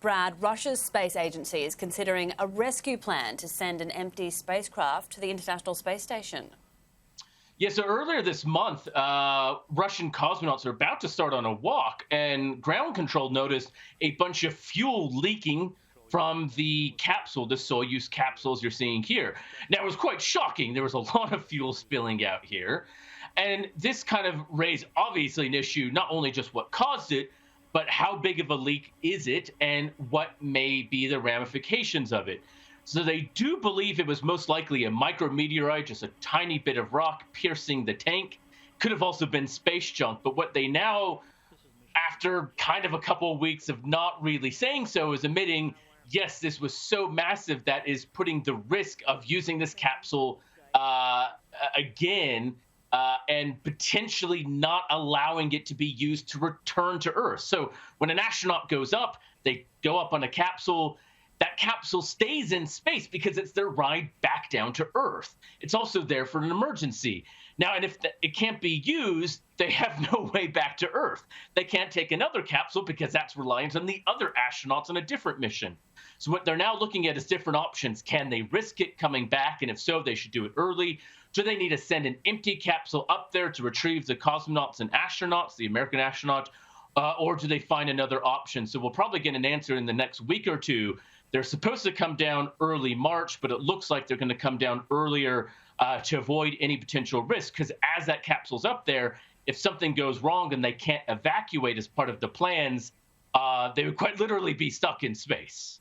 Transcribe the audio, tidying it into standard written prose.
Brad, Russia's space agency is considering a rescue plan to send an empty spacecraft to the International Space Station. Yeah, so earlier this month, Russian cosmonauts are about to start on a walk, and ground control noticed a bunch of fuel leaking from the capsule, the Soyuz capsules you're seeing here. Now, it was quite shocking. There was a lot of fuel spilling out here. And this kind of raised, obviously, an issue, not only just what caused it, but how big of a leak is it and what may be the ramifications of it. So they do believe it was most likely a micrometeorite, just a tiny bit of rock piercing the tank. Could have also been space junk. But what they now, after kind of a couple of weeks of not really saying so, is admitting, yes, this was so massive that is putting the risk of using this capsule again and potentially not allowing it to be used to return to Earth. So when an astronaut goes up, they go up on a capsule. That capsule stays in space because it's their ride back down to Earth. It's also there for an emergency. Now, and if it can't be used, they have no way back to Earth. They can't take another capsule because that's reliant on the other astronauts on a different mission. So what they're now looking at is different options. Can they risk it coming back? And if so, they should do it early. Do they need to send an empty capsule up there to retrieve the cosmonauts and astronauts, the American astronaut, or do they find another option? So we'll probably get an answer in the next week or two. They're supposed to come down early March, but it looks like they're going to come down earlier to avoid any potential risk. Because as that capsule's up there, if something goes wrong and they can't evacuate as part of the plans, they would quite literally be stuck in space.